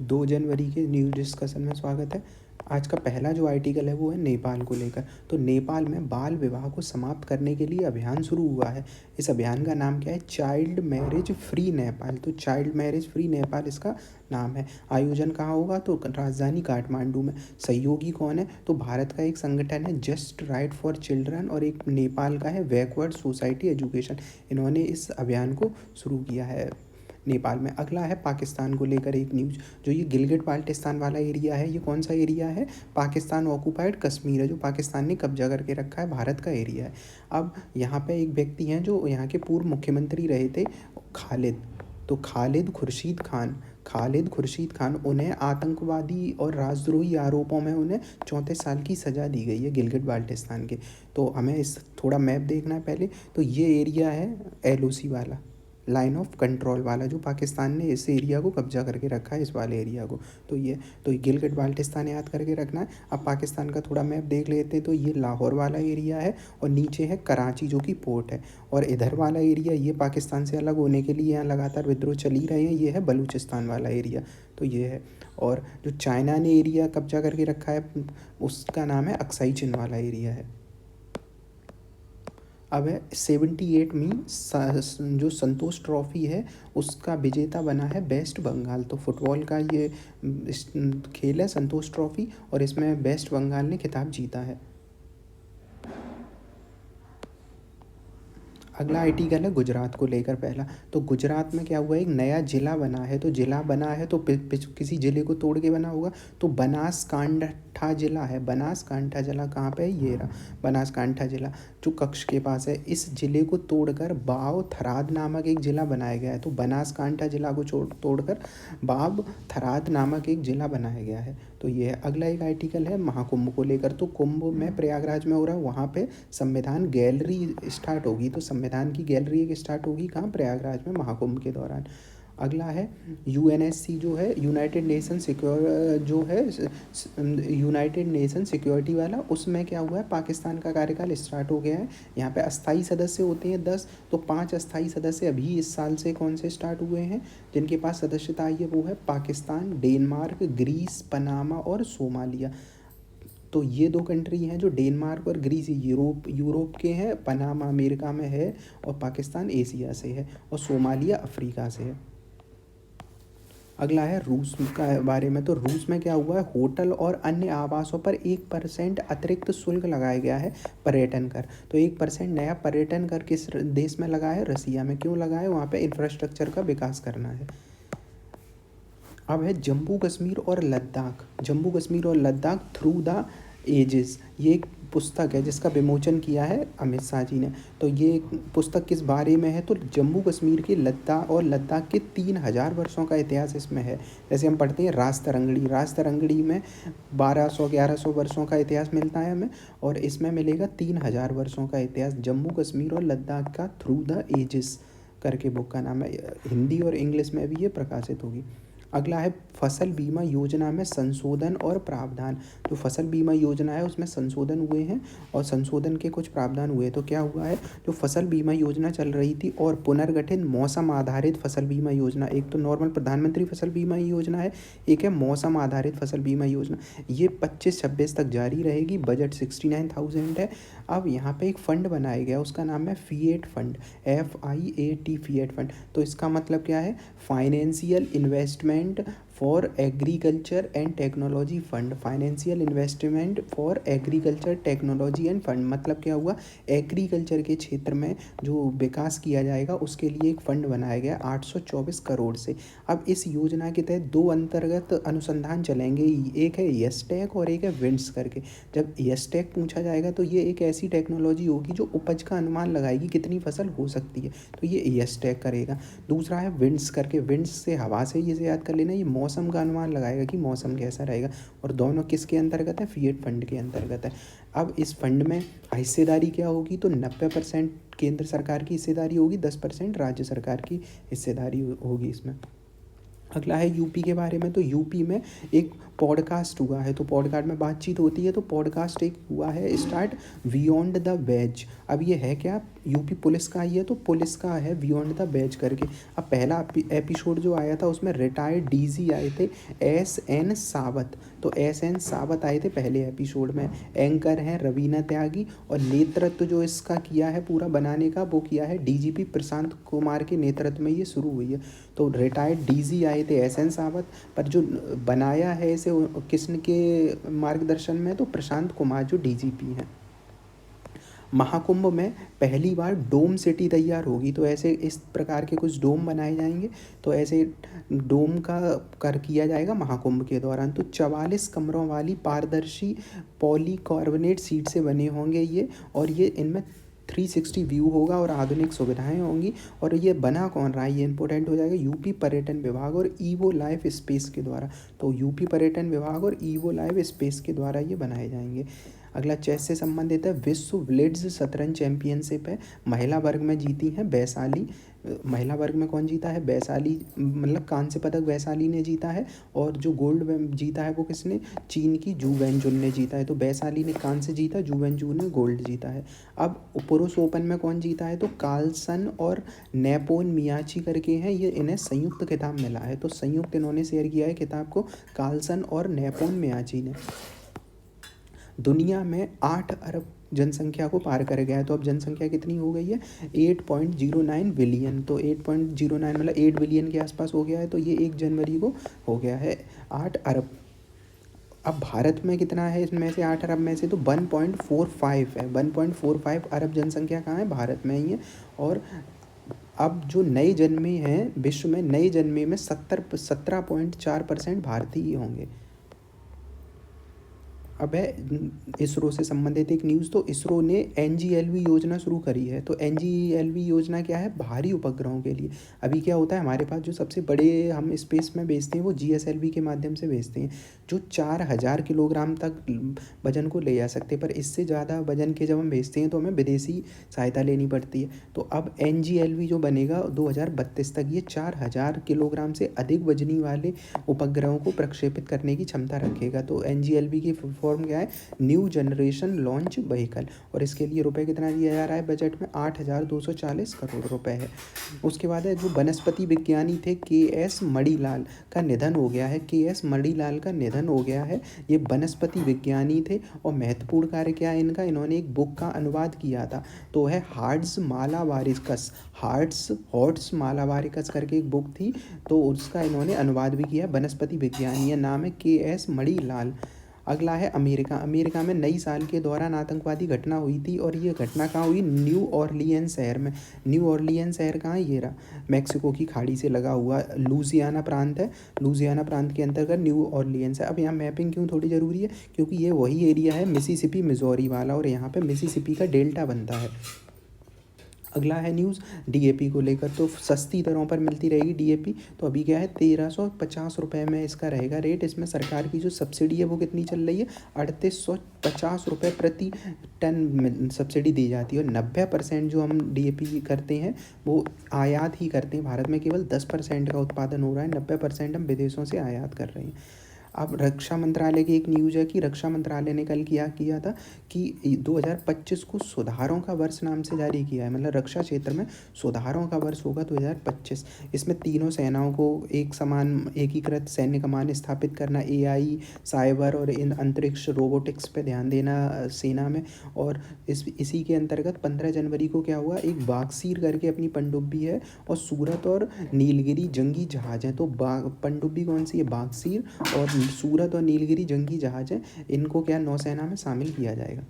2 जनवरी के news discussion में स्वागत है। आज का पहला जो आर्टिकल है वो है नेपाल को लेकर। तो नेपाल में बाल विवाह को समाप्त करने के लिए अभियान शुरू हुआ है। इस अभियान का नाम क्या है? Child marriage free Nepal. तो चाइल्ड मैरिज फ्री नेपाल इसका नाम है। आयोजन कहाँ होगा? तो राजधानी काठमांडू में। सहयोगी कौन है? तो भारत का एक संगठन है जस्ट राइट फॉर चिल्ड्रन और एक नेपाल का है बैकवर्ड सोसाइटी एजुकेशन। इन्होंने इस अभियान को शुरू किया है नेपाल में। अगला है पाकिस्तान को लेकर एक न्यूज़। जो ये गिलगित बाल्टिस्तान वाला एरिया है, ये कौन सा एरिया है? पाकिस्तान ऑक्यूपाइड कश्मीर है, जो पाकिस्तान ने कब्जा करके रखा है, भारत का एरिया है। अब यहाँ पे एक व्यक्ति हैं जो यहाँ के पूर्व मुख्यमंत्री रहे थे, खालिद। तो खालिद खुर्शीद खान, उन्हें आतंकवादी और राजद्रोही आरोपों में उन्हें 34 साल की सज़ा दी गई है गिलगित बाल्टिस्तान के। तो हमें इस थोड़ा मैप देखना है पहले। तो ये एरिया है LOC वाला, लाइन ऑफ कंट्रोल वाला, जो पाकिस्तान ने इस एरिया को कब्जा करके रखा है, इस वाले एरिया को। तो ये गिलगित बाल्टिस्तान याद करके रखना है। अब पाकिस्तान का थोड़ा मैप देख लेते हैं। तो ये लाहौर वाला एरिया है और नीचे है कराची जो कि पोर्ट है। और इधर वाला एरिया, ये पाकिस्तान से अलग होने के लिए यहाँ लगातार विद्रोह चल ही रहे हैं, ये है बलूचिस्तान वाला एरिया। तो ये है। और जो चाइना ने एरिया कब्जा करके रखा है उसका नाम है अक्साई चिन वाला एरिया है। अब है 78 में जो संतोष ट्रॉफी है उसका विजेता बना है वेस्ट बंगाल। तो फुटबॉल का ये खेल है संतोष ट्रॉफी, और इसमें वेस्ट बंगाल ने खिताब जीता है। अगला आर्टिकल है गुजरात को लेकर पहला। तो गुजरात में क्या हुआ? एक नया ज़िला बना है। तो ज़िला बना है तो किसी ज़िले को तोड़ के बना होगा। तो बनासकांठा ज़िला है। बनासकांठा ज़िला कहाँ पे है? ये रहा बनासकांठा ज़िला, जो कच्छ के पास है। इस ज़िले को तोड़कर बाव थराद नामक एक ज़िला बनाया गया है। तो बनासकांठा ज़िला को तोड़कर बाव थराद नामक एक ज़िला बनाया गया है। तो ये है। अगला एक आर्टिकल है महाकुंभ को लेकर। तो कुंभ में प्रयागराज में हो रहा है, वहाँ पे संविधान गैलरी स्टार्ट होगी। तो संविधान की गैलरी एक स्टार्ट होगी कहाँ? प्रयागराज में, महाकुंभ के दौरान। अगला है UNSC जो है, यूनाइटेड नेशन सिक्योरिटी वाला। उसमें क्या हुआ है? पाकिस्तान का कार्यकाल स्टार्ट हो गया है। यहाँ पे अस्थाई सदस्य होते हैं 10। तो 5 अस्थाई सदस्य अभी इस साल से कौन से स्टार्ट हुए हैं जिनके पास सदस्यता आई है? वो है पाकिस्तान, डेनमार्क, ग्रीस, पनामा और सोमालिया। तो ये 2 कंट्री हैं जो डेनमार्क और ग्रीस यूरोप के हैं, पनामा अमेरिका में है, और पाकिस्तान एशिया से है, और सोमालिया अफ्रीका से है। अगला है रूस का बारे में। तो रूस में क्या हुआ है? होटल और अन्य आवासों पर 1% अतिरिक्त शुल्क लगाया गया है, पर्यटन कर। तो 1% नया पर्यटन कर किस देश में लगा है? रसिया में। क्यों लगा है? वहाँ पे इंफ्रास्ट्रक्चर का विकास करना है। अब है जम्मू कश्मीर और लद्दाख थ्रू द एजेस। ये एक पुस्तक है जिसका विमोचन किया है अमित शाह जी ने। तो ये पुस्तक किस बारे में है? तो जम्मू कश्मीर के लद्दाख के 3000 वर्षों का इतिहास इसमें है। जैसे हम पढ़ते हैं राज तरंगड़ी में 1200-1100 वर्षों का इतिहास मिलता है हमें, और इसमें मिलेगा 3000 वर्षों का इतिहास जम्मू कश्मीर और लद्दाख का थ्रू द एजेस करके बुक का नाम है। हिंदी और इंग्लिश में भी ये प्रकाशित होगी। अगला है फसल बीमा योजना में संशोधन और प्रावधान। जो फसल बीमा योजना है उसमें संशोधन हुए हैं और संशोधन के कुछ प्रावधान हुए। तो क्या हुआ है? जो फसल बीमा योजना चल रही थी और पुनर्गठित मौसम आधारित फसल बीमा योजना, एक तो नॉर्मल प्रधानमंत्री फसल बीमा योजना है, एक है मौसम आधारित फसल बीमा योजना। ये 25-26 तक जारी रहेगी। बजट 69,000 है। अब यहाँ पे एक फ़ंड बनाया गया, उसका नाम है fiat fund, FIAT fiat fund. तो इसका मतलब क्या है? Financial investment for agriculture and technology fund. Financial investment for agriculture technology end fund मतलब क्या हुआ? एग्रीकल्चर के क्षेत्र में जो विकास किया जाएगा उसके लिए एक फ़ंड बनाया गया 824 करोड़ से। अब इस योजना के तहत 2 अंतर्गत अनुसंधान चलेंगे, एक है यस्टेक और एक है विंड्स करके। जब यस्टेक पूछा जाएगा तो ये एक ऐसी टेक्नोलॉजी होगी जो उपज का अनुमान लगाएगी कितनी फसल हो सकती है, तो ये यस्टेक करेगा। दूसरा है विंड्स करके, विंड्स से हवा से ये याद कर लेना, ये मौसम का अनुमान लगाएगा कि मौसम कैसा रहेगा। और दोनों किसके अंतर्गत है? फिएट फंड के अंतर्गत है। अब इस फंड में हिस्सेदारी क्या होगी? तो 90% केंद्र सरकार की हिस्सेदारी होगी, 10% राज्य सरकार की हिस्सेदारी होगी इसमें। अगला है यूपी के बारे में। तो यूपी में एक पॉडकास्ट हुआ है, तो पॉडकास्ट में बातचीत होती है, तो पॉडकास्ट एक हुआ है स्टार्ट, बियॉन्ड द वेज। अब ये है क्या, यूपी पुलिस का ही है, तो पुलिस का है बियॉन्ड द वेज करके। अब पहला एपिसोड जो आया था उसमें रिटायर्ड डीजी आए थे, एस एन सावत। तो एस एन सावत आए थे पहले एपिसोड में। एंकर हैं रवीना त्यागी, और नेतृत्व जो इसका किया है पूरा बनाने का वो किया है डीजीपी प्रशांत कुमार के नेतृत्व में ये शुरू हुई है। तो रिटायर्ड डीजी आए थे एस एन सावत, पर जो बनाया है इसे किसने के मार्गदर्शन में, तो प्रशांत कुमार जो डीजीपी हैं। महाकुंभ में पहली बार डोम सिटी तैयार होगी, तो ऐसे इस प्रकार के कुछ डोम बनाए जाएंगे, तो ऐसे डोम का कर किया जाएगा महाकुंभ के दौरान। तो 44 कमरों वाली पारदर्शी पॉलीकार्बोनेट सीट से बने होंगे ये, और ये इनमें 360 व्यू होगा और आधुनिक सुविधाएं होंगी। और ये बना कौन रहा है, ये इंपॉर्टेंट हो जाएगा, यूपी पर्यटन विभाग और ईवो लाइफ स्पेस के द्वारा। तो यूपी पर्यटन विभाग और ईवो लाइफ स्पेस के द्वारा ये बनाए जाएंगे। अगला चेस से संबंधित है, विश्व ब्लिट्ज शतरंज चैंपियनशिप है, महिला वर्ग में जीती हैं वैशाली। महिला वर्ग में कौन जीता है, वैशाली, मतलब कांस्य पदक वैशाली ने जीता है, और जो गोल्ड जीता है वो किसने, चीन की जू वेनजुन ने जीता है। तो वैशाली ने कांस्य जीता, जू वेनजू ने गोल्ड जीता है। अब पुरुष ओपन में कौन जीता है, तो कार्लसन और नेपोन मियाची करके हैं, ये इन्हें संयुक्त खिताब मिला है, तो संयुक्त इन्होंने शेयर किया है खिताब को, कार्लसन और नेपोन मियाची ने। दुनिया में 8 अरब जनसंख्या को पार कर गया है, तो अब जनसंख्या कितनी हो गई है, 8.09 बिलियन। तो 8.09 मतलब 8 बिलियन के आसपास हो गया है, तो ये 1 जनवरी को हो गया है 8 अरब। अब भारत में कितना है इसमें से 8 अरब में से, तो 1.45 है, 1.45 अरब जनसंख्या कहाँ है, भारत में ही है। और अब जो नए जन्मे हैं विश्व में, नए जन्मे में 17.4% भारतीय ही होंगे। अब है इसरो से संबंधित एक न्यूज़। तो इसरो ने एनजीएलवी योजना शुरू करी है। तो एनजीएलवी योजना क्या है, भारी उपग्रहों के लिए। अभी क्या होता है, हमारे पास जो सबसे बड़े हम स्पेस में भेजते हैं वो जीएसएलवी के माध्यम से भेजते हैं, जो 4000 किलोग्राम तक वजन को ले जा सकते हैं। पर इससे ज़्यादा वजन के जब हम भेजते हैं तो हमें विदेशी सहायता लेनी पड़ती है। तो अब एनजीएलवी जो बनेगा 2032 तक, ये 4000 किलोग्राम से अधिक वजनी वाले उपग्रहों को प्रक्षेपित करने की क्षमता रखेगा। तो एनजीएलवी की फॉर्म क्या है, न्यू जनरेशन लॉन्च व्हीकल, और इसके लिए रुपए कितना दिया जा रहा है बजट में, 8,240 करोड़ रुपए है। उसके बाद है जो वनस्पति विज्ञानी थे के.एस. मणिलाल का निधन हो गया है, के.एस. मणिलाल का निधन हो गया है। ये वनस्पति विज्ञानी थे, और महत्वपूर्ण कार्य क्या है इनका, इन्होंने एक बुक का अनुवाद किया था, तो है हार्ट्स मालाबारिकस, हॉर्ट्स मालाबारिकस करके एक बुक थी, तो उसका इन्होंने अनुवाद भी किया। वनस्पति विज्ञानी है, नाम है के.एस. मणिलाल। अगला है अमेरिका। अमेरिका में नई साल के दौरान आतंकवादी घटना हुई थी, और ये घटना कहाँ हुई, न्यू ऑरलियंस शहर में। न्यू ऑरलियंस शहर कहाँ है, ये रहा, मैक्सिको की खाड़ी से लगा हुआ लुजियाना प्रांत है, लुजियाना प्रांत के अंतर्गत न्यू ऑरलियंस है। अब यहाँ मैपिंग क्यों थोड़ी ज़रूरी है, क्योंकि ये वही एरिया है मिसिसिपी मिजोरी वाला, और यहाँ पे मिसिसिपी का डेल्टा बनता है। अगला है न्यूज़ डीएपी को लेकर। तो सस्ती दरों पर मिलती रहेगी डीएपी। तो अभी क्या है, 1350 रुपये में इसका रहेगा रेट। इसमें सरकार की जो सब्सिडी है वो कितनी चल रही है, 3850 रुपये प्रति टन सब्सिडी दी जाती है। और 90% जो हम डीएपी करते हैं वो आयात ही करते हैं, भारत में केवल 10% का उत्पादन हो रहा है, 90% हम विदेशों से आयात कर रहे हैं। अब रक्षा मंत्रालय की एक न्यूज़ है कि रक्षा मंत्रालय ने कल किया किया था कि 2025 को सुधारों का वर्ष नाम से जारी किया है, मतलब रक्षा क्षेत्र में सुधारों का वर्ष होगा 2025। इसमें तीनों सेनाओं को एक समान एकीकृत सैन्य कमान स्थापित करना, एआई, साइबर और इन अंतरिक्ष रोबोटिक्स पे ध्यान देना सेना में। और इसी के अंतर्गत 15 जनवरी को क्या हुआ, एक बागसीर करके अपनी पनडुब्बी है, और सूरत और नीलगिरी जंगी जहाज हैं। तो पनडुब्बी कौन सी है, बागसीर, और सूरत और नीलगिरी जंगी जहाज हैं, इनको क्या नौसेना में शामिल किया जाएगा।